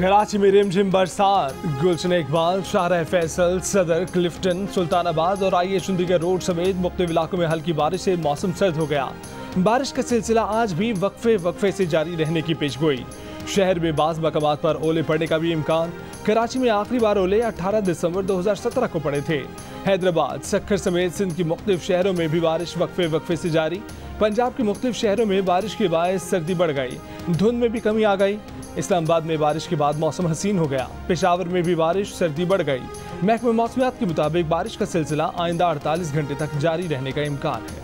कराची में रिमझिम बरसात। गुलशन इकबाल, शाहराह फैसल, सदर, क्लिफ्टन, सुल्तानाबाद और आईए चंडीगढ़ रोड समेत मुख्तलिफ इलाकों में हल्की बारिश से मौसम सर्द हो गया। बारिश का सिलसिला आज भी वक्फे से जारी रहने की पेशगोई। शहर में बाज़ मकामात पर ओले पड़ने का भी इम्कान। कराची में आखिरी बार ओले 18 दिसंबर 2017 को पड़े थे। हैदराबाद, सक्खर समेत सिंध की मुख्तलिफ शहरों में भी बारिश वक्फे से जारी। पंजाब के मुख्तलिफ शहरों में बारिश के बायस सर्दी बढ़ गई, धुंध में भी कमी आ गई। इस्लामाबाद में बारिश के बाद मौसम हसीन हो गया। पेशावर में भी बारिश, सर्दी बढ़ गई। महकमे मौसमियात के मुताबिक बारिश का सिलसिला आइंदा 48 घंटे तक जारी रहने का इम्कान है।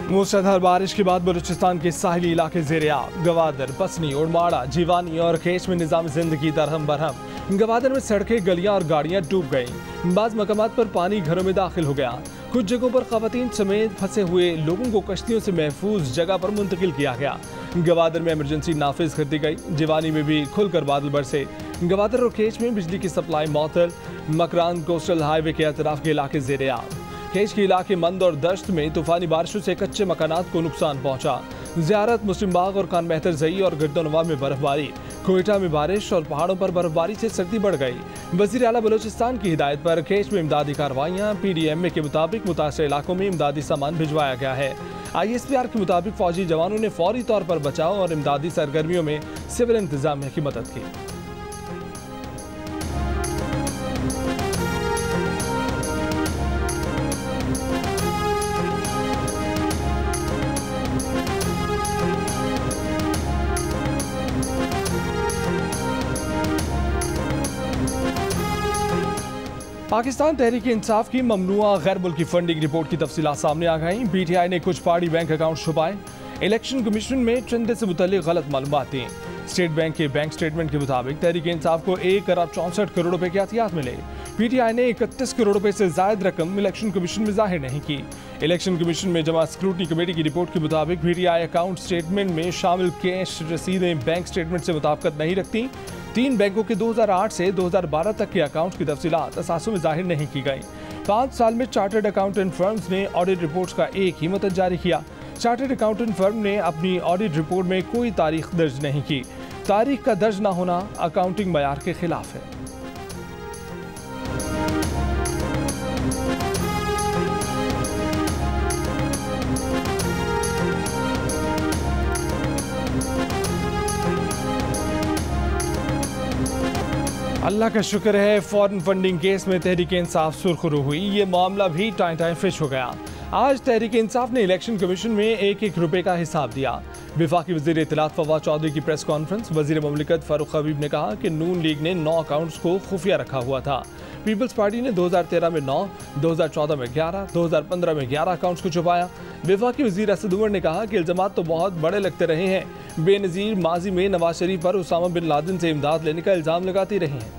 मूसलाधार बारिश के बाद बलूचिस्तान के साहिली इलाके ज़ेर-ए-आब। गवादर, पसनी, उड़माड़ा, जीवानी और खेच में निज़ाम ज़िंदगी दरहम बरहम। गवादर में सड़कें, गलियां और गाड़ियां डूब गईं। बाज़ मकामात पर पानी घरों में दाखिल हो गया। कुछ जगहों पर ख़वातीन समेत फंसे हुए लोगों को कश्तियों से महफूज जगह पर मुंतकिल किया गया। गवादर में इमरजेंसी नाफिज कर दी गई। जीवानी में भी खुलकर बादल बरसे। गवादर और खेच में बिजली की सप्लाई मअतल। मकरान कोस्टल हाईवे के अतराफ के इलाके ज़ेर-ए-आब। खेच के इलाके मंद और दश्त में तूफानी बारिशों से कच्चे मकानात को नुकसान पहुंचा। ज़ियारत, मुस्लिम बाग और कान मेहतर ज़ई और गिरदोनवा में बर्फबारी। कोयटा में बारिश और पहाड़ों पर बर्फबारी से सर्दी बढ़ गई। वज़ीर आला बलूचिस्तान की हिदायत पर खेच में इमदादी कार्रवाइयाँ। PDMA के मुताबिक मुतासर इलाकों में इमदादी सामान भिजवाया गया है। ISPR के मुताबिक फौजी जवानों ने फौरी तौर पर बचाव और इमदादी सरगर्मियों में सिविल इंतजामिया की मदद की। पाकिस्तान तहरीक इंसाफ की ममनुआ गैर मुल्की फंडिंग रिपोर्ट की तफसीलात सामने आ गई। PTI ने कुछ पहाड़ी बैंक अकाउंट छुपाए। इलेक्शन कमीशन में चंदे से मुतल्लिक गलत मालूमात दी। स्टेट बैंक के बैंक स्टेटमेंट के मुताबिक तहरीक इंसाफ को 1 अरब 64 करोड़ रुपए के एहतियात मिले। PTI ने 31 करोड़ रुपए से ज्यादा रकम इलेक्शन कमीशन में जाहिर नहीं की। इलेक्शन कमीशन में जमा स्क्रूटनी कमेटी की रिपोर्ट के मुताबिक PTI अकाउंट स्टेटमेंट में शामिल कैश रसीदें बैंक स्टेटमेंट से मुताबिकत नहीं रखती। 3 बैंकों के 2008 से 2012 तक के अकाउंट की तफसीलात असासों में जाहिर नहीं की गई। 5 साल में चार्टर्ड अकाउंटेंट फर्म्स ने ऑडिट रिपोर्ट्स का एक ही मतन जारी किया। चार्टर्ड अकाउंटेंट फर्म ने अपनी ऑडिट रिपोर्ट में कोई तारीख दर्ज नहीं की। तारीख का दर्ज न होना अकाउंटिंग मयार के खिलाफ है। अल्लाह का शुक्र है, फॉरेन फंडिंग केस में तहरीक इंसाफ सुरखरू हुई। ये मामला भी टाइम फिश हो गया। आज तहरीक इंसाफ ने इलेक्शन कमीशन में 1-1 रुपए का हिसाब दिया। वफाकी वज़ीर इत्तलात फवाद चौधरी की प्रेस कॉन्फ्रेंस। वज़ीर ममलिकत फारूक हबीब ने कहा कि नून लीग ने 9 अकाउंट्स को खुफिया रखा हुआ था। पीपल्स पार्टी ने 2013 में 9, 2014 में 11, 2015 में 11 अकाउंट्स को छुपाया। वफाकी वज़ीर असद उमर ने कहा कि इल्ज़ामात तो बहुत बड़े लगते रहे हैं। बेनज़ीर माजी में नवाज शरीफ पर उसामा बिन लादेन से इमदाद लेने का इल्ज़ाम लगाती रही हैं।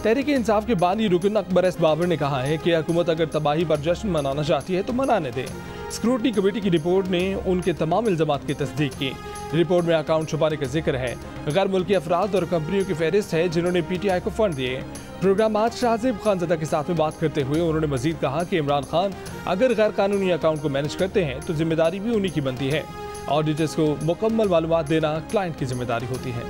तहरीक इंसाफ के बानी रुकन अकबर एस बाबर ने कहा है कि हुकूमत अगर तबाही पर जश्न मनाना चाहती है तो मनाने दे। स्क्रूटनी कमेटी की रिपोर्ट ने उनके तमाम इल्ज़ामात की तस्दीक की। रिपोर्ट में अकाउंट छुपाने का जिक्र है। गैर मुल्की अफराद और कंपनियों की फहरिस्त है जिन्होंने PTI को फंड दिए। प्रोग्राम आज शाहजेब खानज़दा के साथ में बात करते हुए उन्होंने मजीद कहा कि इमरान खान अगर गैर कानूनी अकाउंट को मैनेज करते हैं तो जिम्मेदारी भी उन्हीं की बनती है। ऑडिटर्स को मुकम्मल मालूमात देना क्लाइंट की जिम्मेदारी होती है।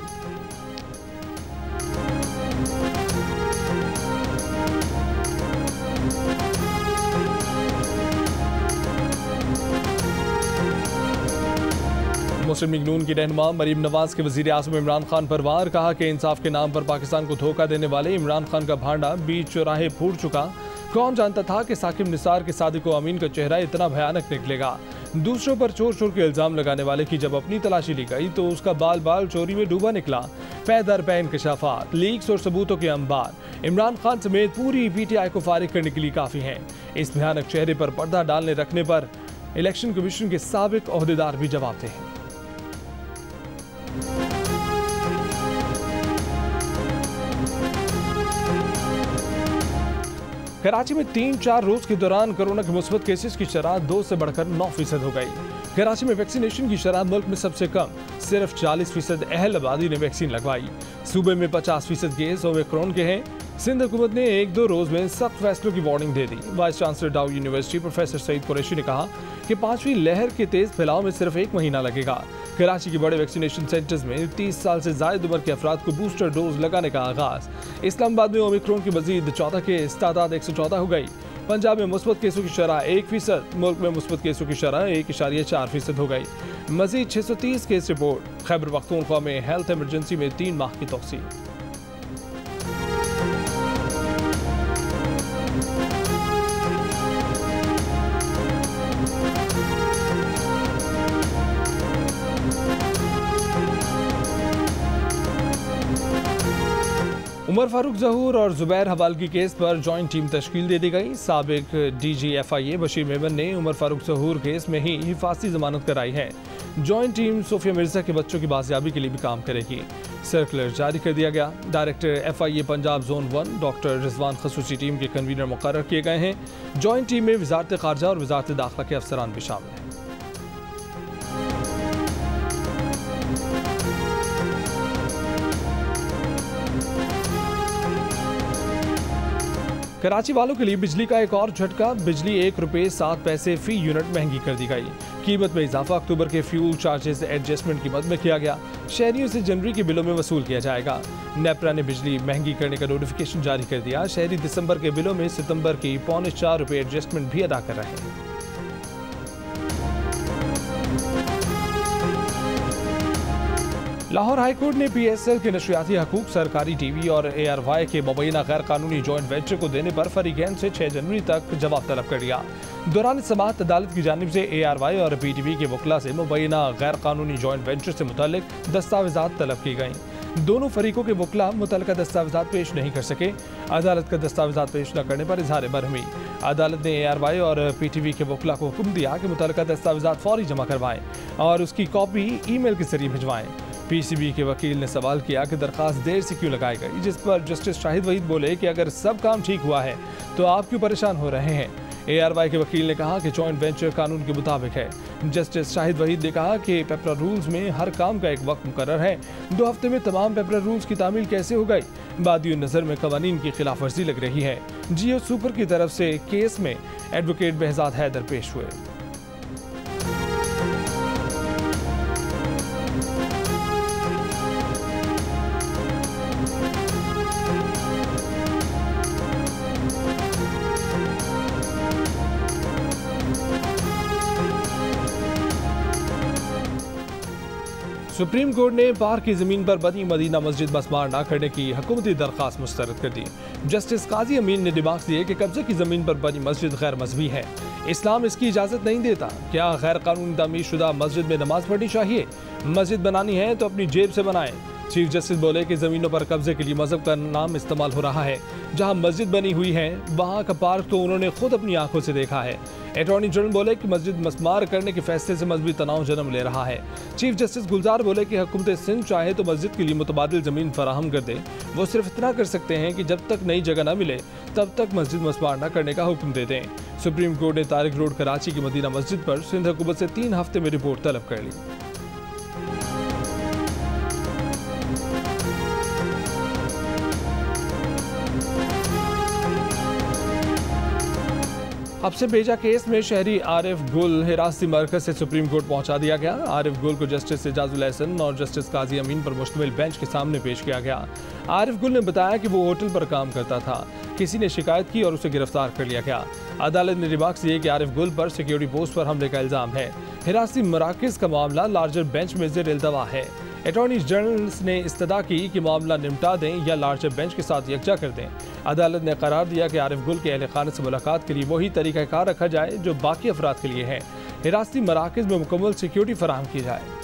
मुस्लिम लीग नून की रहनुमा मरीम नवाज के वज़ीर आज़म इमरान खान पर वार। कहा कि इंसाफ के नाम पर पाकिस्तान को धोखा देने वाले इमरान खान का भांडा बीच चौराहे फूट चुका। कौन जानता था कि साकिब निसार के सादिक अमीन का चेहरा इतना भयानक निकलेगा। दूसरों पर चोर चोर के इल्ज़ाम लगाने वाले की जब अपनी तलाशी ली गई तो उसका बाल बाल चोरी में डूबा निकला। पै दर पै इंकशाफात, लीक्स और सबूतों के अंबार इमरान खान समेत पूरी PTI को फारिग करने के लिए काफ़ी हैं। इस भयानक चेहरे पर पर्दा डालने रखने पर इलेक्शन कमीशन के साबिक ओहदेदार भी जवाबदेह हैं। कराची में 3-4 रोज के दौरान कोरोना के मुस्बत केसेस की शरह 2 से बढ़कर 9% हो गई। कराची में वैक्सीनेशन की शरह मुल्क में सबसे कम, सिर्फ 40% अहल आबादी ने वैक्सीन लगवाई। सूबे में 50% केस ओमिक्रॉन के हैं। सिंध हुकूमत ने 1-2 रोज में सख्त फैसलों की वार्निंग दे दी। वाइस चांसलर डाउ यूनिवर्सिटी प्रोफेसर सईद कुरैशी ने कहा कि 5वीं लहर के तेज फैलाव में सिर्फ 1 महीना लगेगा। कराची के बड़े वैक्सीनेशन सेंटर्स में 30 साल से जायद उम्र के अफराद को बूस्टर डोज लगाने का आगाज। इस्लामाबाद में ओमिक्रॉन की मजीद 14 केस, तादाद 114 हो गई। पंजाब में मुस्बत केसों की शरह 1%, मुल्क में मुस्बत केसों की शरह 1.4% हो गई। मजीद 630 केस रिपोर्ट। खैबर पख्तूनख्वा में हेल्थ इमरजेंसी में 3 माह की तौसील। उमर फारूक ज़हूर और जुबैर हवालगी केस पर जॉइंट टीम तश्कील दे दी गई। साबिक DG FIA बशीर मेमन ने उमर फारूक ज़हूर केस में ही हिफाजती जमानत कराई है। जॉइंट टीम सोफिया मिर्जा के बच्चों की बाजियाबी के लिए भी काम करेगी। सर्कुलर जारी कर दिया गया। Director FIA Punjab zone 1 doctor Rizwan खसूसी टीम के कन्वीनर मुकर्रर किए गए हैं। जॉइंट टीम में वजारत खारजा और वजारत दाखिला के अफसरान भी शामिल हैं। कराची वालों के लिए बिजली का एक और झटका। बिजली ₹1.07 फी यूनिट महंगी कर दी गई। कीमत में इजाफा अक्टूबर के फ्यूल चार्जेस एडजस्टमेंट की मद में किया गया। शहरियों से जनवरी के बिलों में वसूल किया जाएगा। नेपरा ने बिजली महंगी करने का नोटिफिकेशन जारी कर दिया। शहरी दिसंबर के बिलों में सितंबर की ₹4.25 एडजस्टमेंट भी अदा कर रहे हैं। लाहौर हाईकोर्ट ने PSL के नशरियाती हकूक सरकारी TV और ARY के मुबैना गैर कानूनी जॉइंट वेंचर को देने पर फरीकैन से 6 जनवरी तक जवाब तलब कर लिया। दौरान समाअत अदालत की जानिब से ARY और PTV के वकला से मुबैना गैर कानूनी जॉइंट वेंचर से मुतालिक दस्तावेजात तलब की गईं। दोनों फरीकों के वकला मुतल्लिका दस्तावेजात पेश नहीं कर सके। अदालत का दस्तावेजात पेश न करने पर इजहार बरहमी। अदालत ने ARY और PTV के वकला को हुक्म दिया कि मुतल्लिका दस्तावेजात फौरी जमा करवाएं और उसकी कॉपी ईमेल के जरिए भिजवाएं। PCB के वकील ने सवाल किया कि दरखास्त देर से क्यों लगाई गई, जिस पर जस्टिस शाहिद वहीद बोले कि अगर सब काम ठीक हुआ है तो आप क्यों परेशान हो रहे हैं। ARY के वकील ने कहा कि जॉइंट वेंचर कानून के मुताबिक है। जस्टिस शाहिद वहीद ने कहा कि पेपरा रूल्स में हर काम का एक वक्त मुकर्रर है। 2 हफ्ते में तमाम पेपरा रूल्स की तामील कैसे हो गई। बादियों नज़र में कवानीन की खिलाफ वर्जी लग रही है। जियो सुपर की तरफ से केस में एडवोकेट behzad हैदर पेश हुए। सुप्रीम कोर्ट ने पार्क की जमीन पर बनी मदीना मस्जिद मस्मार न करने की हुकूमती दरखास्त मुस्तरद कर दी। जस्टिस काजी अमीन ने दिमाग दिए कि कब्जे की जमीन पर बनी मस्जिद गैर मजहबी है। इस्लाम इसकी इजाजत नहीं देता। क्या गैर कानूनी तामीर शुदा मस्जिद में नमाज पढ़नी चाहिए? मस्जिद बनानी है तो अपनी जेब से बनाएं। चीफ जस्टिस बोले कि जमीनों पर कब्जे के लिए मजहब का नाम इस्तेमाल हो रहा है। जहां मस्जिद बनी हुई है वहां का पार्क तो उन्होंने खुद अपनी आंखों से देखा है। अटॉर्नी जनरल बोले कि मस्जिद मस्मार करने के फैसले से मजहबी तनाव जन्म ले रहा है। चीफ जस्टिस गुलजार बोले कि हुकूमत सिंध चाहे तो मस्जिद के लिए मुतबादिल जमीन फराहम कर दे। वो सिर्फ इतना कर सकते हैं कि जब तक नई जगह न मिले तब तक मस्जिद मस्मार न करने का हुक्म दे दें। सुप्रीम कोर्ट ने तारिक रोड कराची की मदीना मस्जिद पर सिंध हुकूमत से 3 हफ्ते में रिपोर्ट तलब कर ली। अब से भेजा केस में शहरी आरिफ गुल हिरासती मरकज से सुप्रीम कोर्ट पहुंचा दिया गया। आरिफ गुल को जस्टिस एजाजुल एहसन और जस्टिस काजी अमीन पर मुश्तमिल बेंच के सामने पेश किया गया। आरिफ गुल ने बताया कि वो होटल पर काम करता था। किसी ने शिकायत की और उसे गिरफ्तार कर लिया गया। अदालत ने रिमार्क दिए कि आरिफ गुल पर सिक्योरिटी पोस्ट पर हमले का इल्जाम है। हिरासती मराकज का मामला लार्जर बेंच में ज़ेर इल्तवा है। अटॉर्नी जनरल ने इस्तदा की कि मामला निपटा दें या लार्जर बेंच के साथ यकजा कर दें। अदालत ने करार दिया कि आरिफ गुल के अहल खाने से मुलाकात के लिए वही तरीक़ाकार रखा जाए जो बाकी अफराद के लिए है। हिरासती मराकज में मुकम्मल सिक्योरिटी फराहम की जाए।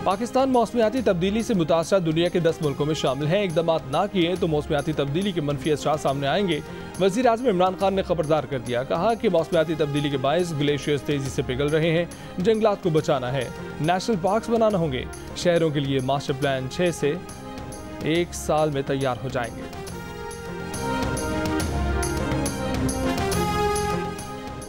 पाकिस्तान मौसमियाती तब्दीली से मुतासरा दुनिया के 10 मुल्कों में शामिल है। इकदाम ना किए तो मौसमियाती तब्दीली के मनफी असरात सामने आएंगे। वज़ीर आज़म इमरान खान ने खबरदार कर दिया। कहा कि मौसमियाती तब्दीली के बायस ग्लेशियर्स तेजी से पिघल रहे हैं। जंगलात को बचाना है, नेशनल पार्क्स बनाना होंगे। शहरों के लिए मास्टर प्लान 6 से 1 साल में तैयार हो जाएंगे।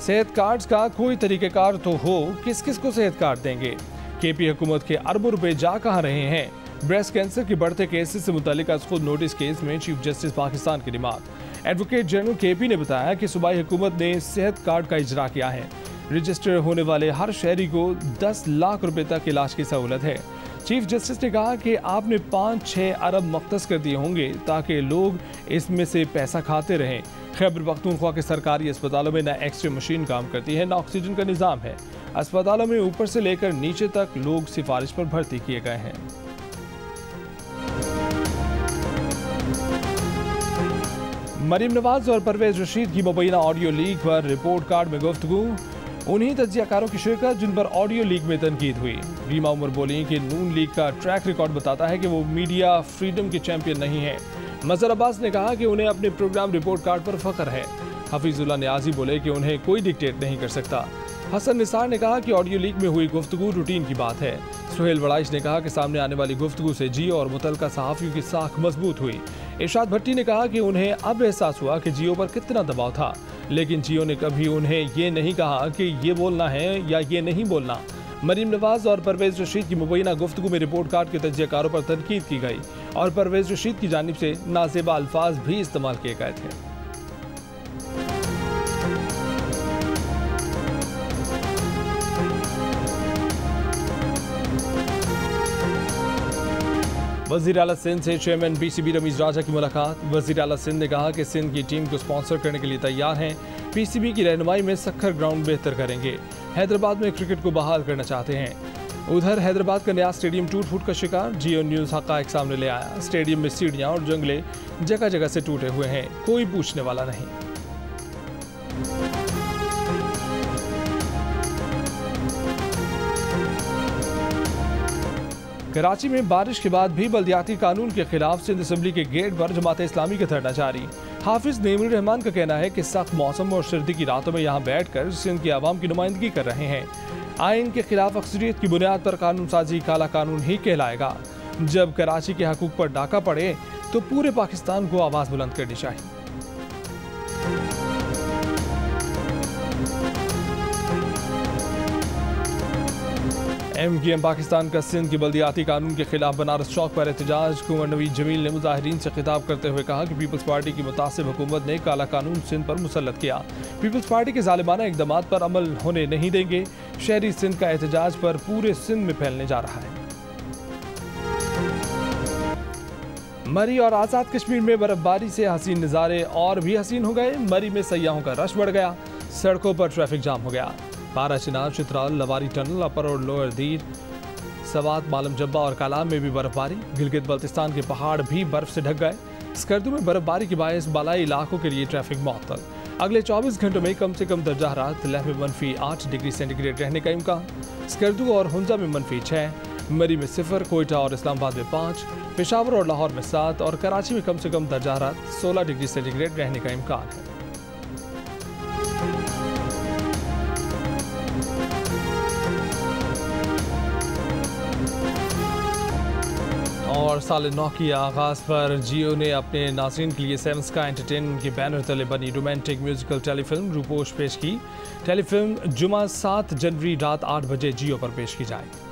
सेहत कार्ड का कोई तरीकेकार तो हो, किस किस को सेहत कार्ड देंगे? केपी हुकूमत के अरबों रुपए जा कहां रहे हैं? ब्रेस्ट कैंसर के बढ़ते केसेस से मुतालिक खुद नोटिस केस में चीफ जस्टिस पाकिस्तान की डिमांड। एडवोकेट जनरल केपी ने बताया कि सूबाई हुकूमत ने सेहत कार्ड का इजरा किया है। रजिस्टर होने वाले हर शहरी को 10 लाख रुपए तक इलाज की सहूलत है। चीफ जस्टिस ने कहा कि आपने 5-6 अरब मुख्तस कर दिए होंगे ताकि लोग इसमें से पैसा खाते रहें। खैबर पख्तूनख्वा के सरकारी अस्पतालों में न एक्सरे मशीन काम करती है, न ऑक्सीजन का निज़ाम है। अस्पतालों में ऊपर से लेकर नीचे तक लोग सिफारिश पर भर्ती किए गए हैं। मरीम नवाज और परवेज रशीद की मुबैना ऑडियो लीक पर रिपोर्ट कार्ड में गुफ्तगू। उन्हीं तज्जियाकारों की शिरकत जिन पर ऑडियो लीक में तनकीद हुई। रीमा उमर बोली कि नून लीग का ट्रैक रिकॉर्ड बताता है कि वो मीडिया फ्रीडम के चैंपियन नहीं है। मजहर अब्बास ने कहा कि उन्हें अपने प्रोग्राम रिपोर्ट कार्ड पर फख्र है। हफीजुल्लाह नियाजी बोले कि उन्हें कोई डिक्टेट नहीं कर सकता। हसन निसार ने कहा कि ऑडियो लीक में हुई गुफ्तगू रूटीन की बात है। सुहेल वड़ाइश ने कहा कि सामने आने वाली गुफ्तगू से जियो और मुतलका सहाफ़ियों की साख मजबूत हुई। इरशाद भट्टी ने कहा कि उन्हें अब एहसास हुआ कि जियो पर कितना दबाव था, लेकिन जियो ने कभी उन्हें ये नहीं कहा कि ये बोलना है या ये नहीं बोलना। मरीम नवाज और परवेज रशीद की मुबैना गुफ्तगू में रिपोर्ट कार्ड के तज्जियाकारों पर तनकीद की गई और परवेज रशीद की जानिब से नाज़ेबा अल्फाज भी इस्तेमाल किए गए थे। वज़ीर आला सिंध से चेयरमैन पीसीबी रमीज राजा की मुलाकात। वज़ीर आला सिंध ने कहा कि सिंध की टीम को स्पॉन्सर करने के लिए तैयार हैं। पीसीबी की रहनुमाई में सखर ग्राउंड बेहतर करेंगे। हैदराबाद में क्रिकेट को बहाल करना चाहते हैं। उधर हैदराबाद का नया स्टेडियम टूट फूट का शिकार। जियो न्यूज़ हक़ाइक़ सामने ले आया। स्टेडियम में सीढ़ियाँ और जंगले जगह जगह से टूटे हुए हैं, कोई पूछने वाला नहीं। कराची में बारिश के बाद भी बल्दियाती कानून के खिलाफ सिंध असम्बली के गेट पर जमात इस्लामी का धरना जारी। हाफिज नेमुल रहमान का कहना है कि सख्त मौसम और सर्दी की रातों में यहाँ बैठकर सिंध की आवाम की नुमाइंदगी कर रहे हैं। आइन के खिलाफ अक्सरियत की बुनियाद पर कानून साजी काला कानून ही कहलाएगा। जब कराची के हकूक पर डाका पड़े तो पूरे पाकिस्तान को आवाज़ बुलंद करनी चाहिए। MQM पाकिस्तान का सिंध के बल्दियाती कानून के खिलाफ बनारस चौक पर एहतजाज। कुंवर नवीद जमील ने मुजाहिरीन से खिताब करते हुए कहा कि पीपल्स पार्टी की मुतासिब हुकूमत ने काला कानून सिंध पर मुसल्लत किया। पीपल्स पार्टी के जालिमाना इक़दामात पर अमल होने नहीं देंगे। शहरी सिंध का एहतजाज पर पूरे सिंध में फैलने जा रहा है। मरी और आज़ाद कश्मीर में बर्फबारी से हसीन नज़ारे और भी हसीन हो गए। मरी में सयाहों का रश बढ़ गया, सड़कों पर ट्रैफिक जाम हो गया। पारा, चिनाब, चित्राल, लवारी टनल, अपर और लोअर दीर, सवात, मालम जब्बा और कालाम में भी बर्फबारी। गिलगित बल्तिस्तान के पहाड़ भी बर्फ से ढक गए। स्कर्दू में बर्फबारी के बायस बालाई इलाकों के लिए ट्रैफिक मुअत्तल। अगले 24 घंटों में कम से कम दर्जा हरारत लेह में -8 डिग्री सेंटीग्रेड रहने का इम्कान। स्कर्दू और हुंजा में -6, मरी में 0, कोयटा और इस्लामाबाद में 5, पेशावर और लाहौर में 7 और कराची में कम से कम दर्जा हरारत 16 डिग्री सेंटीग्रेड रहने का इम्कान है। और साल 9 की आगाज़ पर जियो ने अपने नाज़रीन के लिए सेवन स्काई एंटरटेनमेंट के बैनर तले बनी रोमांटिक म्यूजिकल टेलीफिल्म रूपोश पेश की। टेलीफिल्म जुमा 7 जनवरी रात 8 बजे जियो पर पेश की जाएगी।